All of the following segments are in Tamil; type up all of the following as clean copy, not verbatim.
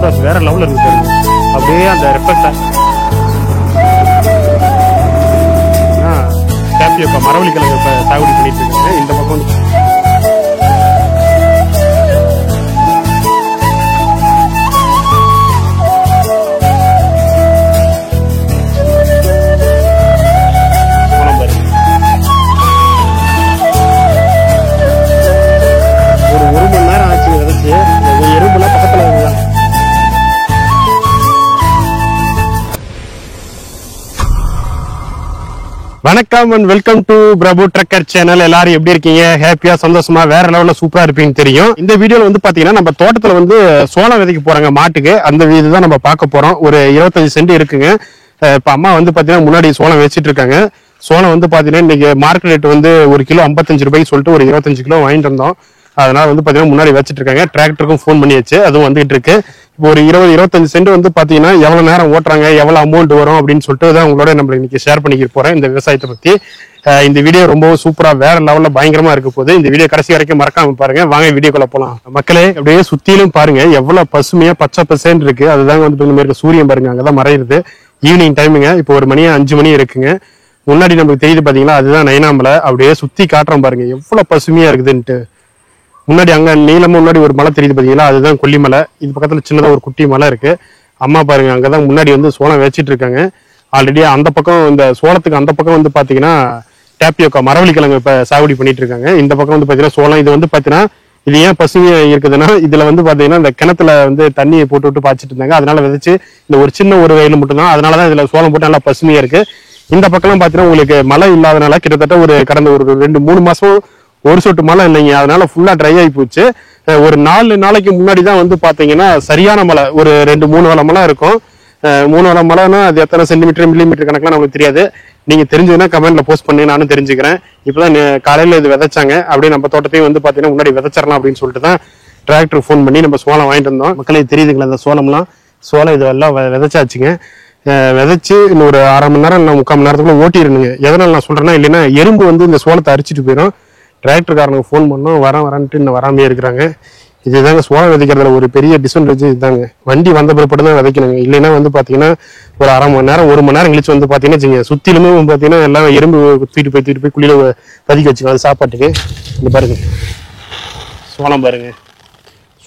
சூப்பரா வேற லெவல்ல இருக்கு. அப்படியே அந்த ரெஃப்ளெக்ட் டேப்பியோக்கா மரவள்ளி கிழங்கு இப்ப சாகுபடி பண்ணிட்டு இருக்காங்க. இந்த பக்கம் வணக்கம் and welcome to Prabhu trucker channel. எல்லாரும் எப்படி இருக்கீங்க? ஹாப்பியா சந்தோஷமா வேற லெவல்ல சூப்பரா இருப்பீங்கன்னு தெரியும். இந்த வீடியோல வந்து பாத்தீங்கன்னா நம்ம தோட்டத்துல வந்து சோளம் விதைக்க போறாங்க மாட்டுக்கு. அந்த இதுதான் நம்ம பார்க்க போறோம். ஒரு 25 சென்ட் இருக்குங்க. இப்ப அம்மா வந்து பாத்தீங்கன்னா முன்னாடி சோளம் வச்சிட்டு இருக்காங்க. சோளம் வந்து பாத்தீங்கன்னா இன்னைக்கு மார்க்கெட் ரேட் வந்து ஒரு கிலோ 55 ரூபாய்க்கு சொல்லிட்டு ஒரு 25 கிலோ வாங்கிட்டு இருந்தோம். அதனால வந்து பாத்தீங்கன்னா முன்னாடி வச்சிட்டு இருக்காங்க. டிராக்டருக்கும் ஃபோன் பண்ணியாச்சு, அதுவும் வந்துட்டு இருக்கு. இப்போ ஒரு 20-25 சென்ட் வந்து பாத்தீங்கன்னா எவ்வளவு நேரம் ஓட்டுறாங்க, எவ்வளவு அமௌண்ட் வரும் அப்படின்னு சொல்லிட்டு தான் உங்களோட நம்ம இன்னைக்கு ஷேர் பண்ணிக்க போறேன் இந்த விவசாயத்தை பத்தி. இந்த வீடியோ ரொம்ப சூப்பரா வேற லெவல்ல பயங்கரமா இருக்க போகுது. இந்த வீடியோ கடைசி வரைக்கும் மறக்காம பாருங்க. வாங்க வீடியோக்குள்ள போலாம். மக்களே அப்படியே சுத்திலும் பாருங்க எவ்வளவு பசுமையா பச்சை பசேன்னு இருக்கு. அதுதாங்க வந்து இந்த மாதிரி சூரியன் பாருங்க அங்கதான் மறையுது. ஈவினிங் டைமுங்க. இப்போ ஒரு மணி 5 மணி இருக்குங்க. முன்னாடி நமக்கு தெரியுது பாத்தீங்களா, அதுதான் நைனாமலை. அப்படியே சுத்தி காட்டுறோம் பாருங்க எவ்வளவு பசுமையா இருக்குதுன்ட்டு. முன்னாடி அங்க நீளமா முன்னாடி ஒரு மலை தெரியுது பாத்தீங்களா, அதுதான் கொல்லிமலை. இது பக்கத்துல சின்னதா ஒரு குட்டி மலை இருக்கு. அம்மா பாருங்க அங்கதான் முன்னாடி வந்து சோளம் வச்சிட்டு இருக்காங்க. ஆல்ரெடி அந்த பக்கம் இந்த சோளத்துக்கு அந்த பக்கம் வந்து பாத்தீங்கன்னா டேப்பியோக்கா மரவள்ளி கிழங்கு இப்ப சாகுபடி பண்ணிட்டு இருக்காங்க. இந்த பக்கம் வந்து பாத்தீங்கன்னா சோளம். இது வந்து பாத்தீங்கன்னா இது ஏன் பசுமையா இருக்குதுன்னா, இதுல வந்து பாத்தீங்கன்னா இந்த கிணத்துல வந்து தண்ணியை போட்டு விட்டு பாய்ச்சிட்டு இருந்தாங்க. அதனால விதைச்சு இந்த ஒரு சின்ன ஒரு வயல் மட்டும்தான். அதனாலதான் இதுல சோளம் போட்டு நல்லா பசுமையா இருக்கு. இந்த பக்கம் பாத்தீங்கன்னா உங்களுக்கு மழை இல்லாதனால கிட்டத்தட்ட ஒரு கடந்த ஒரு 2-3 மாசம் ஒரு சொட்டு மழை இல்லைங்க. அதனால ஃபுல்லா ட்ரை ஆகி போச்சு. ஒரு 4 நாளைக்கு முன்னாடி தான் வந்து பாத்தீங்கன்னா சரியான மழை, ஒரு 2-3 வள மழை இருக்கும். 3 வள மழைன்னா அது எத்தனை சென்டிமீட்டர் மில்லிமீட்டர் கணக்கெல்லாம் நமக்கு தெரியாது. நீங்க தெரிஞ்சதுன்னா கமெண்ட்ல போஸ்ட் பண்ணி நானும் தெரிஞ்சுக்கிறேன். இப்பதான் காலையில இது விதைச்சாங்க. அப்படியே நம்ம தோட்டத்தையும் வந்து பாத்தீங்கன்னா முன்னாடி விதைச்சிடலாம் அப்படின்னு சொல்லிட்டு தான் டிராக்டர் ஃபோன் பண்ணி நம்ம சோளம் வாங்கிட்டு இருந்தோம். மக்களே தெரியுதுங்களா இந்த சோளம் இதெல்லாம் விதைச்சாச்சுங்க. விதைச்சு இன்னும் ஒரு 1/2 மணி நேரம் இல்லை 3/4 மணி நேரத்துக்குள்ள ஓட்டிருந்துங்க. எதனால நான் சொல்றேன்னா, இல்லைன்னா எறும்பு வந்து இந்த சோளத்தை அரிச்சிட்டு போயிடும். டிராக்டர்காரனுக்கு ஃபோன் பண்ணோம், வரேன்ட்டு இன்னும் வராமே இருக்கிறாங்க. இதுதாங்க சோளம் விதைக்கிறதுல ஒரு பெரிய டிஸ்அட்வான்டேஜ் இதுதாங்க. வண்டி வந்த பிற்பாடு தான் விதைக்கணுங்க. இல்லைன்னா வந்து பாத்தீங்கன்னா ஒரு 1/2 மணி நேரம் 1 மணி நேரம் கழிச்சு வந்து பாத்தீங்கன்னா சுத்திலுமே பாத்தீங்கன்னா எல்லாம் எறும்பு தூக்கிட்டு போய் குழியில பதிக்க வச்சுக்கோங்க. அது சாப்பாட்டுக்கு இந்த பாருங்க சோளம் பாருங்க,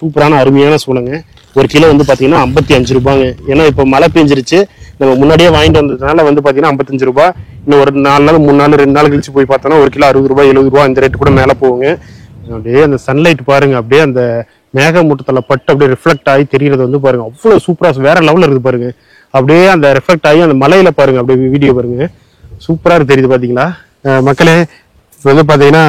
சூப்பரான அருமையான சோளங்க. ஒரு கிலோ வந்து பாத்தீங்கன்னா 55 ரூபாங்க. ஏன்னா இப்ப மழை பெஞ்சிருச்சு, நம்ம முன்னாடியே வாங்கிட்டு வந்ததுனால வந்து பாத்தீங்கன்னா 55 ரூபாய். இன்னும் ஒரு 4 நாள் 3 நாள் 2 நாள் கழிச்சு போய் பார்த்தோம்னா ஒரு கிலோ 60 ரூபாய் 70 ரூபாய் இந்த ரேட்டு கூட மேல போகுங்க. அப்படியே அந்த சன்லைட் பாருங்க, அப்படியே அந்த மேகமூட்டத்துல பட்டு அப்படியே ரிஃப்ளெக்ட் ஆகி தெரியறது வந்து பாருங்க அவ்வளவு சூப்பரா வேற லெவல்ல இருக்குது பாருங்க. அப்படியே அந்த ரிஃப்ளெக்ட் ஆகி அந்த மலையில பாருங்க அப்படியே வீடியோ பாருங்க சூப்பரா தெரியுது பாத்தீங்களா. மக்களே இப்ப வந்து பாத்தீங்கன்னா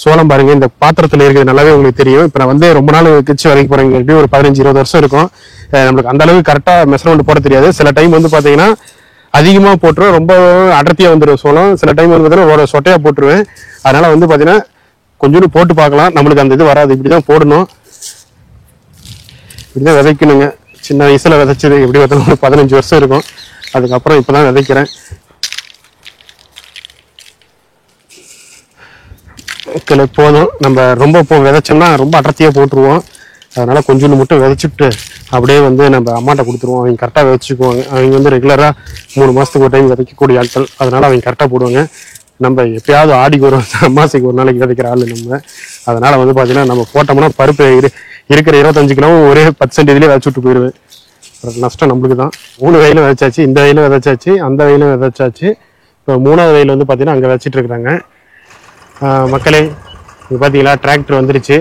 சோளம் பாருங்க இந்த பாத்திரத்துல இருக்கிறது நல்லாவே உங்களுக்கு தெரியும். இப்ப நான் வந்து ரொம்ப நாள் கழிச்சு வரைக்கும் போறேங்க. எப்படியும் ஒரு 15-20 வருஷம் இருக்கும். நம்மளுக்கு அந்த அளவுக்கு கரெக்டா மெஷர்மெண்ட் போட தெரியாது. சில டைம் வந்து பாத்தீங்கன்னா அதிகமா போட்டுருவேன், ரொம்ப அடர்த்தியா வந்துடும் சோளம். சில டைம் வந்து பாத்தீங்கன்னா ஒரு சொட்டையா போட்டுருவேன். அதனால வந்து பாத்தீங்கன்னா கொஞ்சோண்டு போட்டு பார்க்கலாம். நம்மளுக்கு அந்த இது வராது. இப்படிதான் போடணும், இப்படிதான் விதைக்கணுங்க. சின்ன வயசுல விதைச்சது எப்படி பார்த்தாலும் ஒரு 15 வருஷம் இருக்கும். அதுக்கப்புறம் இப்பதான் விதைக்கிறேன். போதும், நம்ம ரொம்ப விதைச்சோம்னா ரொம்ப அடர்த்தியா போட்டுருவோம். அதனால கொஞ்சோண்டு மட்டும் விதைச்சிட்டு அப்படியே வந்து நம்ம அம்மாட்ட கொடுத்துருவோம். அவங்க கரெக்டாக விதைச்சுக்குவாங்க. அவங்க வந்து ரெகுலராக 3 மாசத்துக்கு ஒரு டைம் விதைக்கக்கூடிய ஆட்கள். அதனால அவங்க கரெக்டாக போடுவாங்க. நம்ம எப்பயாவது ஆடிக்கு ஒரு அமாசைக்கு ஒரு நாளைக்கு விதைக்கிற ஆள் நம்ம. அதனால வந்து பார்த்தீங்கன்னா நம்ம போட்டோம்னா பருப்பு இருக்கிற 25 கிலோ ஒரே 10 சென்ட் இதுலேயே விதைச்சு விட்டு போயிடுவேன். நஷ்டம் நம்மளுக்கு தான். 3 வயலும் விதைச்சாச்சு, இந்த வயலும் விதைச்சாச்சு, அந்த வயலும் விதைச்சாச்சு. இப்போ 3வது வயல் வந்து பார்த்தீங்கன்னா அங்கே வச்சுட்டு இருக்கிறாங்க. மக்களே இங்கே பார்த்தீங்களா டிராக்டர் வந்துருச்சு.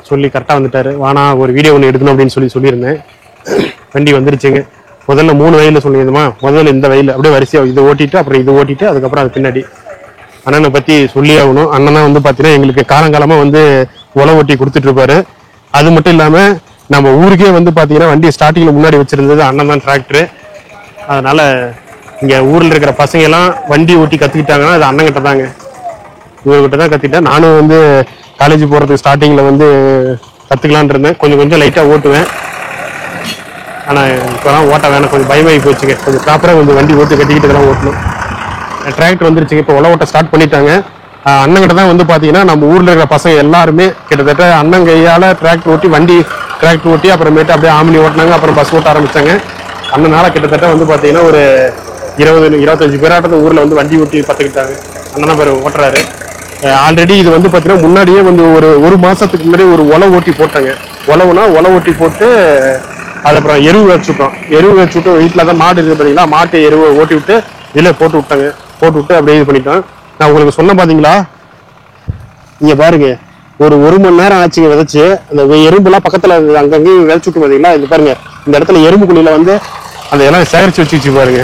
சொல்லி கரெக்டாக வந்துட்டாரு. வானா ஒரு வீடியோ ஒன்று எடுக்கணும் அப்படின்னு சொல்லியிருந்தேன். வண்டி வந்துருச்சுங்க. முதல்ல 3 வயலில் சொல்லியிருந்தோமா, முதல்ல இந்த வயல் அப்படியே வரிசையாக இதை ஓட்டிட்டு அப்புறம் இது ஓட்டிட்டு அதுக்கப்புறம் அது பின்னாடி அண்ணனை பற்றி சொல்லி ஆகணும். அண்ணனா வந்து பார்த்தீங்கன்னா எங்களுக்கு காலங்காலமாக வந்து உழவு ஓட்டி கொடுத்துட்டு இருப்பாரு. அது மட்டும் இல்லாமல் நம்ம ஊருக்கே வந்து பார்த்தீங்கன்னா வண்டி ஸ்டார்டிங்கில் முன்னாடி வச்சிருந்தது அண்ணன் தான் டிராக்டரு. அதனால இங்கே ஊரில் இருக்கிற பசங்க எல்லாம் வண்டி ஓட்டி கற்றுக்கிட்டாங்கன்னா அது அண்ணங்கிட்ட தாங்க. இவர்கிட்ட தான் கற்றுக்கிட்டேன். நானும் வந்து காலேஜ் போகிறதுக்கு ஸ்டார்டிங்கில் வந்து கற்றுக்கலான் இருந்தேன். கொஞ்சம் லைட்டாக ஓட்டுவேன். ஆனால் இப்போலாம் ஓட்ட வேணாம், கொஞ்சம் பயமாகி போச்சுங்க. கொஞ்சம் ப்ராப்பராக கொஞ்சம் வண்டி ஓட்டு கட்டிக்கிட்டு தான் ஓட்டணும். டிராக்டர் வந்துருச்சுங்க. இப்போ உழவு ஓட்ட ஸ்டார்ட் பண்ணிட்டாங்க. அண்ணங்கிட்ட தான் வந்து பார்த்தீங்கன்னா நம்ம ஊரில் இருக்கிற பசங்க எல்லாருமே கிட்டத்தட்ட அண்ணன் கையால் டிராக்டர் ஓட்டி வண்டி டிராக்டர் ஓட்டி அப்புறமேட்டு அப்படியே ஆம்னி ஓட்டினாங்க, அப்புறம் பஸ் ஓட்ட ஆரம்பிச்சாங்க. அண்ணனால கிட்டத்தட்ட வந்து பார்த்தீங்கன்னா ஒரு 20-25 பேராட்ட ஊரில் வந்து வண்டி ஓட்டி கற்றுக்கிட்டாங்க. அண்ணனா பேர் ஓட்டுறாரு. ஆல்ரெடி இது வந்து பார்த்தீங்கன்னா முன்னாடியே வந்து ஒரு மாதத்துக்கு முன்னாடி ஒரு ஒலை ஓட்டி போட்டாங்க. ஒலை ஓட்டி போட்டு அது அப்புறம் எருவு வச்சுட்டோம். எருவு வச்சுட்டு வீட்டில் தான் மாடு இருக்குது பார்த்தீங்களா, மாட்டு எருவை ஓட்டி விட்டு இதில் போட்டு விட்டாங்க. போட்டு விட்டு அப்படியே இது பண்ணிட்டோம். நான் உங்களுக்கு சொன்ன பார்த்தீங்களா, இங்கே பாருங்க, ஒரு மணி நேரம் ஆச்சுங்க விதைச்சு. அந்த எறும்புலாம் பக்கத்தில் அங்கங்கேயும் விதைச்சு விட்டு பார்த்தீங்களா, இது பாருங்க, இந்த இடத்துல எறும்பு குழியில வந்து அந்த எல்லாம் சேகரிச்சு வச்சு பாருங்க.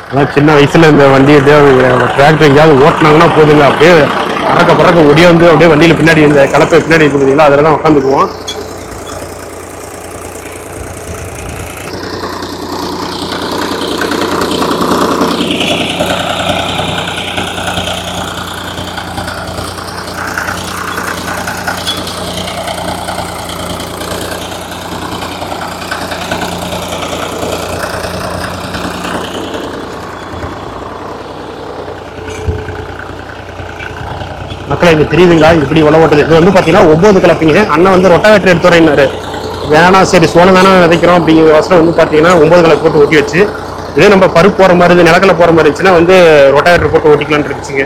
அதான் சின்ன வயசுல இந்த வண்டி டிராக்டர் எங்கேயாவது ஓட்டினாங்கன்னா போதுங்க, அப்படியே பறக்க ஒடியே வந்து அப்படியே வண்டியில பின்னாடி இந்த கலப்பை பின்னாடி இருக்குதுங்களா, அதில் தான் உட்காந்துக்குவோம். மக்களை இங்க தெரியுதுங்களா இப்படி உழவு ஓட்டுது. இது வந்து பாத்தீங்கன்னா 9 கலப்பீங்க. அண்ணன் வந்து ரொட்டாவேட்டர் எடுத்து வரேன்னாரு. வேணாம், சரி சோளம் தானே விதைக்கிறோம் அப்படிங்கிற வசனம் வந்து பாத்தீங்கன்னா 9 கலப்பு போட்டு ஓட்டி வச்சு, இதே நம்ம பருப்பு போற மாதிரி இது நிலக்கல போற மாதிரி இருந்துச்சுன்னா வந்து ரொட்டாவேட்டர் போட்டு ஓட்டிக்கலான்னு இருந்துச்சுங்க.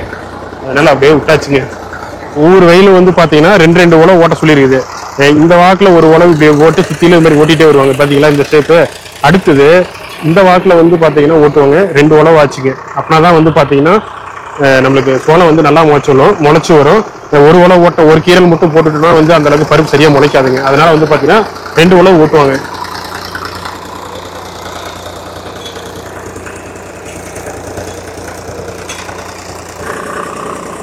அதனால அப்படியே விட்டாச்சுங்க. ஒவ்வொரு வயலும் வந்து பாத்தீங்கன்னா 2 உழவு ஓட்ட சொல்லியிருக்குது. இந்த வாக்குல ஒரு உழவு இப்படி ஓட்டு சுத்தில இந்த மாதிரி ஓட்டிட்டே வருவாங்க பாத்தீங்களா, இந்த ஸ்டெப்பு. அடுத்தது இந்த வாக்குல வந்து பாத்தீங்கன்னா ஓட்டுவாங்க 2 உழவு ஆச்சுங்க. அப்படின்னா வந்து பாத்தீங்கன்னா நம்மளுக்கு சோளம் வந்து நல்லா முளைச்சு வரும். ஒரு உழவு ஓட்ட ஒரு கீரல் மட்டும் போட்டுட்டோம்னா வந்து அந்த அளவுக்கு பருப்பு சரியா முளைக்காதுங்க. அதனால வந்து பாத்தீங்கன்னா 2 உழவு ஓட்டுவாங்க.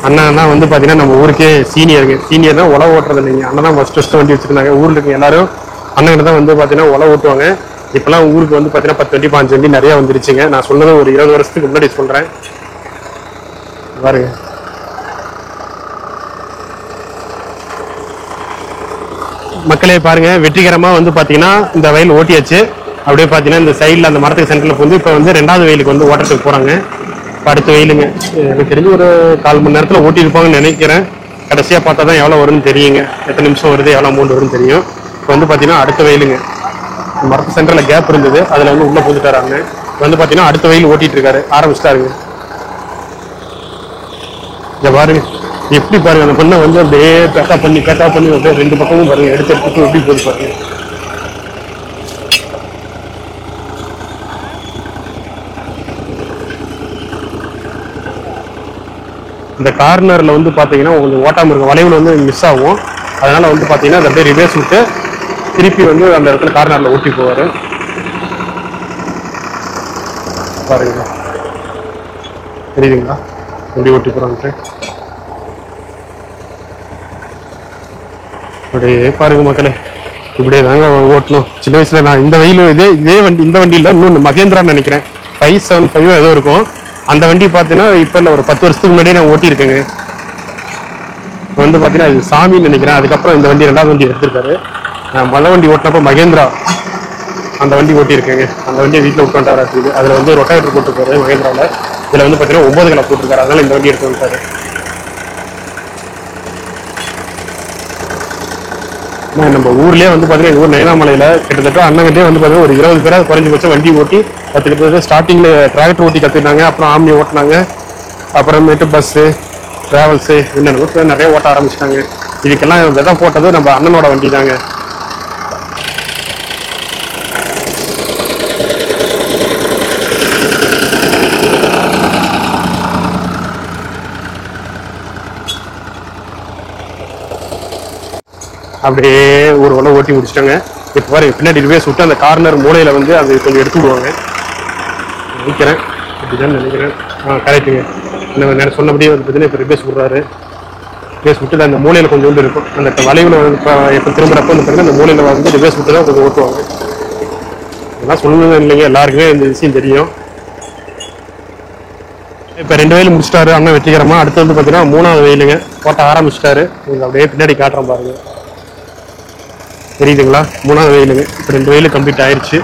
அண்ணா வந்து பாத்தீங்கன்னா நம்ம ஊருக்கே சீனியர்னா உழவு ஓட்டுறது இல்லைங்க. அண்ணன் தான் ஃபர்ஸ்ட் வண்டி வச்சிருந்தாங்க. ஊர்ல இருக்க எல்லாரும் அண்ணன் தான் வந்து பாத்தீங்கன்னா உழவு ஓட்டுவாங்க. இப்பெல்லாம் ஊருக்கு வந்து பாத்தீங்கன்னா 10 வண்டி 15 வண்டி நிறைய வந்துருச்சுங்க. நான் சொன்னது ஒரு 20 வருஷத்துக்கு முன்னாடி சொல்றேன் பாருங்க. மக்களே பாருங்க, வெற்றிகரமா வந்து பாத்தீங்கன்னா இந்த வயல் ஓட்டியாச்சு. அப்படியே பாத்தீங்கன்னா இந்த சைட்ல அந்த மரத்துக்கு சென்டர்ல வந்து இப்ப வந்து 2வது வயலுக்கு வந்து ஓட்டுறதுக்கு போறாங்க. அடுத்த வயலுங்க எனக்கு தெரிஞ்சு ஒரு 1/4 மணி நேரத்துல ஓட்டி இருப்பாங்கன்னு நினைக்கிறேன். கடைசியா பார்த்தா தான் எவ்வளவு வரும்னு தெரியுங்க, எத்தனை நிமிஷம் வருது எவ்வளவு அமௌண்ட் வரும்னு தெரியும். இப்போ வந்து பாத்தீங்கன்னா அடுத்த வயலுங்க, மரத்து சென்டர்ல கேப் இருந்தது, அதுல வந்து உள்ள போட்டுட்டாராங்க. வந்து பாத்தீங்கன்னா அடுத்த வயல் ஓட்டிட்டு இருக்காரு, ஆரம்பிச்சிட்டாருங்க. இங்க பாருங்க எப்படி பாருங்க, அந்த பொண்ணை வந்து அப்படியே பேக்கா பண்ணி அப்படியே 2 பக்கமும் பாருங்க எடுத்து எப்படி போது பாருங்க. இந்த கார்னர்ல வந்து பாத்தீங்கன்னா உங்களுக்கு ஓட்டாம இருக்க வளைவுல வந்து மிஸ் ஆகும். அதனால வந்து பாத்தீங்கன்னா அதை அப்படியே ரிவர்ஸ் விட்டு திருப்பி வந்து அந்த இடத்துல கார்னர்ல ஓட்டி போவாரு பாருங்க. தெரியுதுங்களா எப்படி ஓட்டி போறாங்க அப்படியே பாருங்க மக்களே. இப்படியே தாங்க ஓட்டணும். சின்ன வயசுல நான் இந்த வண்டியில இந்த வண்டியில இன்னொன்று மகேந்திரான்னு நினைக்கிறேன் 575 ஏதோ இருக்கும். அந்த வண்டி பார்த்தீங்கன்னா இப்போ இல்லை, ஒரு 10 வருஷத்துக்கு முன்னாடியே நான் ஓட்டியிருக்கேங்க. வந்து பார்த்தீங்கன்னா அது சாமின்னு நினைக்கிறேன். அதுக்கப்புறம் இந்த வண்டி 2வது வண்டி எடுத்திருக்காரு. நான் மலை வண்டி ஓட்டினப்போ மகேந்திரா அந்த வண்டி ஓட்டியிருக்கேங்க. அந்த வண்டியை வீட்டில் விட்டுட்டாரு. அதில் வந்து ரொட்டாவேட்டர் போட்டிருக்காரு மகேந்திராவில். இதில் வந்து பார்த்தீங்கன்னா 9 கலப்பு போட்டிருக்காரு. அதனால இந்த வண்டி எடுத்து வந்துட்டாரு. நம்ம ஊர்லயே வந்து பாத்தீங்கன்னா எங்க ஊர் நயனாமலையில கிட்டத்தட்ட அண்ணங்கிட்டே வந்து பாத்தீங்கன்னா ஒரு 20 பேரா குறைஞ்சபட்சம் வண்டி ஓட்டி கத்துக்கிட்டு ஸ்டார்டிங்ல டிராக்டர் ஓட்டி கத்துக்கிட்டாங்க. அப்புறம் ஆம்னி ஓட்டினாங்க. அப்புறமேட்டு பஸ்ஸு டிராவல்ஸு என்னென்ன நிறைய ஓட்ட ஆரம்பிச்சிட்டாங்க. இதுக்கெல்லாம் விதை போட்டது நம்ம அண்ணனோட வண்டி தாங்க. அப்படியே ஒரு உழவு ஓட்டி முடிச்சிட்டாங்க. இப்போ பாரு பின்னாடி ரிவேஸ் விட்டு அந்த கார்னர் மூலையில வந்து அது கொஞ்சம் எடுத்து விடுவாங்க நினைக்கிறேன். அப்படிதான் நினைக்கிறேன். கரெக்டுங்க. இந்த சொன்னபடியே வந்து பார்த்தீங்கன்னா இப்போ ரிவேஸ் விடுறாரு. ரிவேஸ் விட்டு அந்த மூலையில கொஞ்சம் இருக்கும். அந்த வளைவுல எப்போ திரும்புறப்ப வந்து பார்த்தீங்கன்னா அந்த மூலையில வந்து ரிவேஸ் விட்டு தான் கொஞ்சம் ஓட்டுவாங்க. இதெல்லாம் சொல்லணும் இல்லைங்க, எல்லாருக்குமே இந்த விஷயம் தெரியும். இப்போ 2 வயல் முடிச்சிட்டாரு அண்ணன் வெற்றிகரமா. அடுத்து வந்து பார்த்தீங்கன்னா 3வது வயலுங்க ஓட்ட ஆரம்பிச்சிட்டாரு. உங்களுக்கு அப்படியே பின்னாடி காட்டுறோம் பாருங்க. தெரியுதுங்களா? 3வது வயலுங்க. இப்போ 2 வயலு கம்ப்ளீட் ஆயிடுச்சு.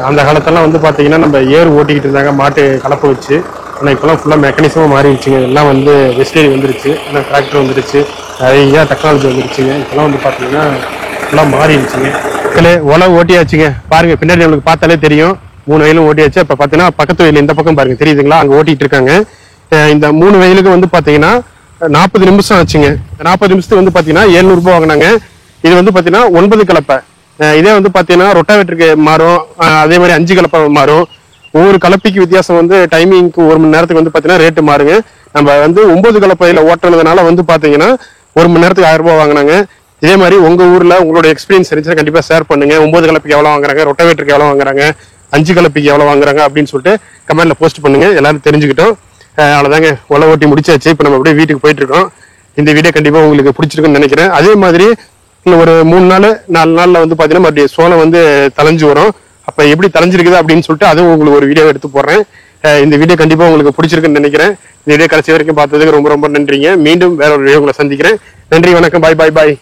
அந்த காலத்தெல்லாம் வந்து பார்த்தீங்கன்னா நம்ம ஏர் ஓட்டிக்கிட்டு இருந்தாங்க மாட்டு கலப்பை வச்சு. ஆனால் இப்போலாம் ஃபுல்லாக மெக்கானிசமாக மாறிடுச்சுங்க. எல்லாம் வந்து வெஸ்டேரி வந்துருச்சு, எல்லாம் டிராக்டர் வந்துருச்சு, நிறைய டெக்னாலஜி வந்துருச்சுங்க. இப்போலாம் வந்து பார்த்தீங்கன்னா ஃபுல்லாக மாறிடுச்சுங்க. உழவு ஓட்டியாச்சுங்க. பாருங்க பின்னாடி நம்மளுக்கு பார்த்தாலே தெரியும் 3 வயலும் ஓட்டியாச்சு. இப்போ பார்த்தீங்கன்னா பக்கத்து வயல் இந்த பக்கம் பாருங்க தெரியுதுங்களா, அங்கே ஓட்டிகிட்டு இருக்காங்க. இந்த 3 வயலுக்கு வந்து பார்த்தீங்கன்னா 40 நிமிஷம் ஆச்சுங்க. 40 நிமிஷத்துக்கு வந்து பார்த்தீங்கன்னா 700 ரூபாய் வாங்கினாங்க. இது வந்து பார்த்தீங்கன்னா 9 கலப்பை. இதே வந்து பார்த்தீங்கன்னா ரொட்டாவேட்டருக்கு மாறும், அதே மாதிரி 5 கலப்பை மாறும். ஒவ்வொரு கலப்பைக்கு வித்தியாசம் வந்து டைமிங்க்கு 1 மணி நேரத்துக்கு வந்து பார்த்தீங்கன்னா ரேட்டு மாறுங்க. நம்ம வந்து 9 கலப்பையில் ஓட்டுறதுனால வந்து பார்த்தீங்கன்னா 1 மணி நேரத்துக்கு 1000 ரூபாய் வாங்கினாங்க. இதே மாதிரி உங்கள் ஊரில் உங்களோட எக்ஸ்பீரியன்ஸ் இருந்துச்சுன்னா கண்டிப்பாக ஷேர் பண்ணுங்க. 9 கலப்பைக்கு எவ்வளோ வாங்குறாங்க, ரொட்டாவேட்டருக்கு எவ்வளோ வாங்குறாங்க, 5 கலப்பைக்கு எவ்வளோ வாங்குறாங்க அப்படின்னு சொல்லிட்டு கமெண்ட்ல போஸ்ட் பண்ணுங்க. எல்லாரும் தெரிஞ்சுக்கிட்டோம். அவ்வளோதாங்க, உழவு ஓட்டி முடிச்சாச்சு. இப்போ நம்ம அப்படியே வீட்டுக்கு போயிட்டு இருக்கோம். இந்த வீடியோ கண்டிப்பாக உங்களுக்கு பிடிச்சிருக்குன்னு நினைக்கிறேன். அதே மாதிரி இன்னும் ஒரு 3 நாள் 4 நாள்ல வந்து பார்த்தீங்கன்னா மறுபடியும் சோளம் வந்து தளைஞ்சு வரும். அப்போ எப்படி தளைஞ்சிருக்குது அப்படின்னு சொல்லிட்டு அதுவும் உங்களுக்கு ஒரு வீடியோ எடுத்து போடுறேன். இந்த வீடியோ கண்டிப்பாக உங்களுக்கு பிடிச்சிருக்குன்னு நினைக்கிறேன். இந்த வீடியோ கடைசி வரைக்கும் பார்த்ததுக்கு ரொம்ப ரொம்ப நன்றிங்க. மீண்டும் வேற ஒரு வீடியோ உங்களை சந்திக்கிறேன். நன்றி, வணக்கம், பாய் பாய் பாய்.